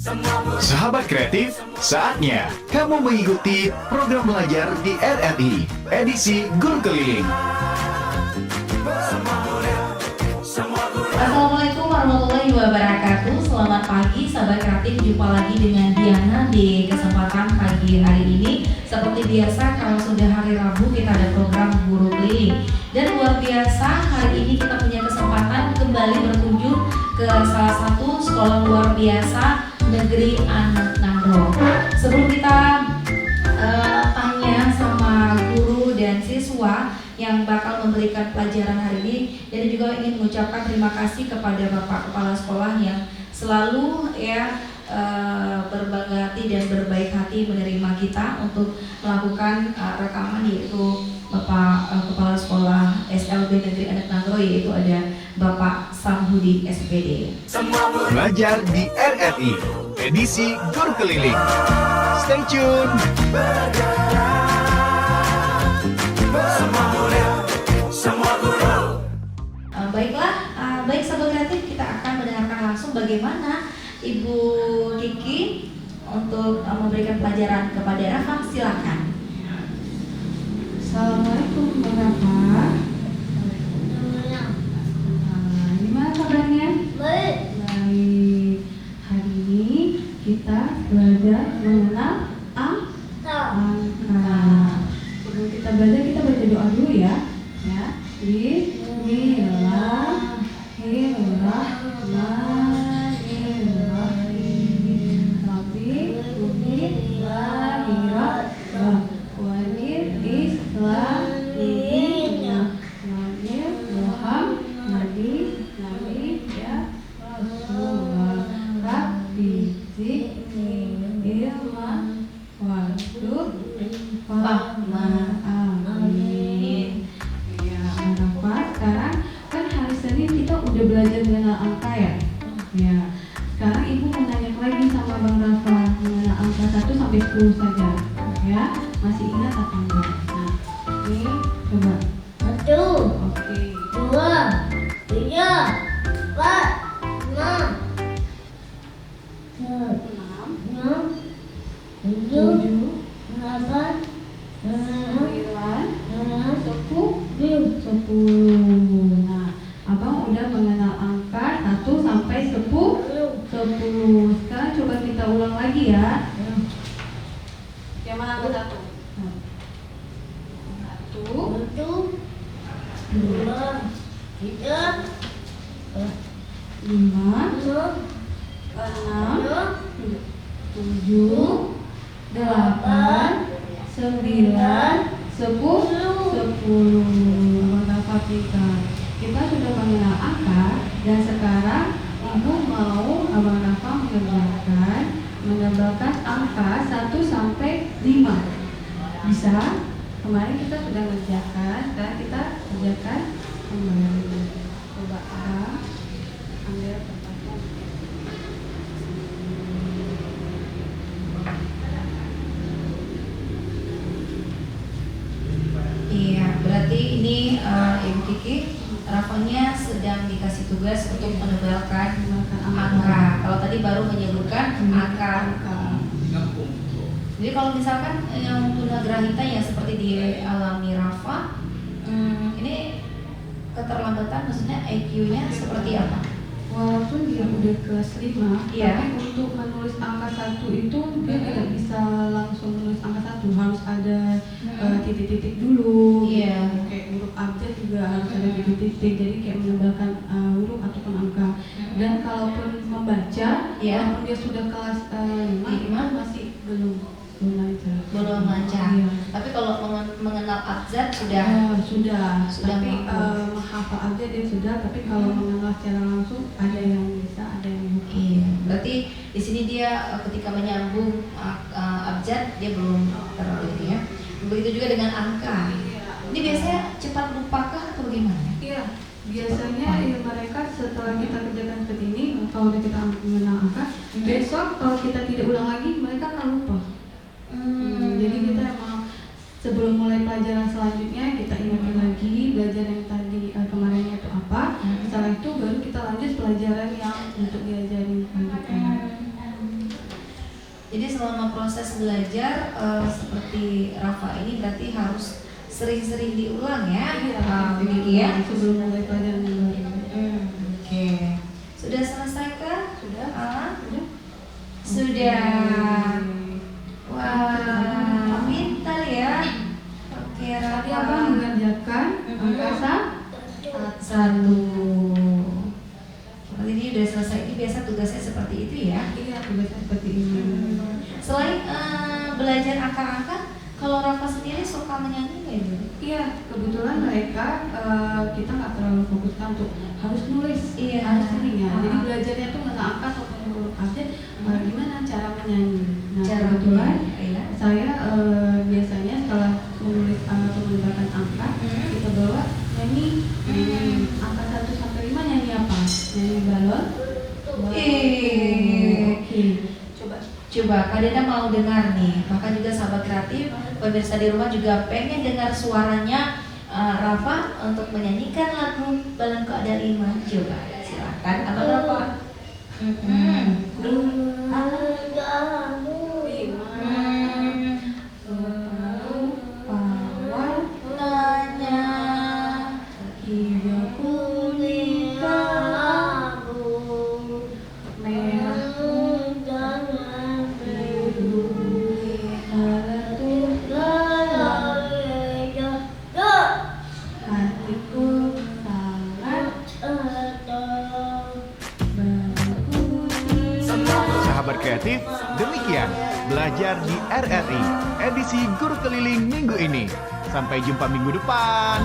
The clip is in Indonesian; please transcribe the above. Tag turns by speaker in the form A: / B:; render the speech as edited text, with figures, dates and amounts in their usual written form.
A: Sahabat kreatif, saatnya kamu mengikuti program belajar di RRI, edisi Guru Keliling.
B: Assalamualaikum warahmatullahi wabarakatuh. Selamat pagi sahabat kreatif, jumpa lagi dengan Diana di kesempatan pagi hari ini. Seperti biasa kalau sudah hari Rabu kita ada program Guru Keliling. Dan luar biasa hari ini kita punya kesempatan kembali berkunjung ke salah satu sekolah luar biasa Negeri Anak Nangro. Sebelum kita tanya sama guru dan siswa yang bakal memberikan pelajaran hari ini, dan juga ingin mengucapkan terima kasih kepada Bapak Kepala Sekolah yang selalu berbangga hati dan berbaik hati menerima kita untuk melakukan rekaman, yaitu Bapak Kepala Sekolah SLB Negeri Anak Nangro, yaitu ada Bapak Samhudi SPD.
A: Belajar di RRI, edisi Guru Keliling. Stay tune.
B: Baiklah, baik sahabat kreatif, kita akan mendengarkan langsung bagaimana Ibu Kiki untuk memberikan pelajaran kepada Rafa. Silakan.
C: Assalamualaikum Mbak Rafa. Gimana kabarnya?
D: Baik.
C: Baik. Hari ini kita belajar mengenal angka. Sebelum kita belajar, kita baca doa dulu ya. Bismillahirrahmanirrahim. Rabbi Bismillahirrahmanirrahim. Wanir Islam Dina Wanir Muhammadi Nabi ya Rasulullah Rabbi Zidni ilma Waduh Fahma. Amin. Ya, Rafa, sekarang kan hari Senin kita udah belajar mengenal angka ya. Ya, sekarang Ibu mau nanya lagi sama Bang Rafa mengenal angka 1 sampai 10 saja. Ya, masih ingat apa enggak? Nah, ini coba.
D: 1,
C: Oke.
D: 2, 3, 4, 5, 6, 7, 8,
C: 9,
D: 10.
C: 10. Nah, Abang udah mengenal angka 1 sampai 10. Sekarang coba kita ulang lagi ya. Yang mana angka 1? 1,
D: 1, 2, 3,
C: 5,
D: 6,
C: 6,
D: 7,
C: 7, 8, 9, 10. Mengapa kita sudah mengenal angka, dan sekarang Ibu mau Abang Rafa menambahkan angka 1 sampai 5. Bisa? Kemarin kita sudah mengerjakan, sekarang kita kerjakan kembali. Coba Abang ambil kertasnya.
B: Iya, berarti ini Ibu Kiki, Rafanya sedang dikasih tugas untuk menebalkan angka. Kalau tadi baru menyebutkan angka. Jadi kalau misalkan yang tunagrahita yang seperti dialami Rafa, ini keterlambatan, maksudnya IQ-nya seperti apa?
C: Walaupun dia udah kelas 5,
B: Iya.
C: tapi untuk menulis angka 1 itu dia tidak bisa langsung menulis angka 1, harus ada titik-titik dulu.
B: Iya.
C: Kayak huruf abjad juga harus ada titik-titik, jadi kayak menambahkan huruf ataupun angka. Dan kalaupun membaca,
B: Iya.
C: walaupun dia sudah kelas 5 masih belum lancar.
B: Belum lancar.
C: Iya.
B: Tapi kalau mengenal abjad sudah.
C: Sudah, tapi
B: mampu.
C: menghafal aja dia sudah, tapi kalau mengenal secara langsung ada yang bisa, ada yang bukan.
B: Iya. Berarti di sini dia ketika menyambung abjad dia belum terlalu ini ya. Begitu juga dengan angka. Ini biasanya cepat lupakah atau bagaimana?
C: Iya, biasanya ya mereka setelah kita kerjakan seperti ini, kalau udah kita mengenal angka, besok kalau kita tidak ulang lagi mereka akan lupa. Jadi kita emang sebelum mulai pelajaran selanjutnya kita ingatkan lagi belajar yang tadi kemarin itu apa. Setelah itu baru kita lanjut pelajaran yang untuk diajarin selanjutnya.
B: Jadi selama proses belajar seperti Rafa ini berarti harus sering-sering diulang ya, begitu ya.
C: Sebelum mulai pelajaran yang baru.
B: Oke. Sudah selesai kah?
C: Sudah?
B: Sudah.
C: Sudah.
B: Wah, pintar ya. Oke,
C: Tadi
B: Rafa.
C: Abang mengerjakan angka
B: Satu. Berarti ini udah selesai. Ini biasa tugasnya seperti itu ya.
C: Iya, tugasnya seperti ini.
B: Selain belajar angka-angka, kalau Rafa sendiri suka menyanyi nggak ibu?
C: Iya, kebetulan mereka kita nggak terlalu fokuskan untuk harus nulis,
B: Iya.
C: harus ini ya. Jadi belajarnya tuh nggak angka ataupun huruf aja, gimana cara menyanyi. Nah,
B: Cara
C: kebetulan
B: iya.
C: saya biasanya setelah menulis atau menegakkan angka, kita bawa nyanyi angka 1 sampai 5 nyanyi apa? Nyanyi balon. Oke.
B: Coba Kak Dena mau dengar nih. Maka juga sahabat kreatif, pemirsa di rumah juga pengen dengar suaranya Rafa untuk menyanyikan lagu Balonku Ada 5. Coba silakan Abang Rafa. Nanya
C: Hijau kuning merah hatiku sangat
A: Sahabat kreatif, demikian belajar di RRI edisi Guru Keliling minggu ini. Sampai jumpa minggu depan.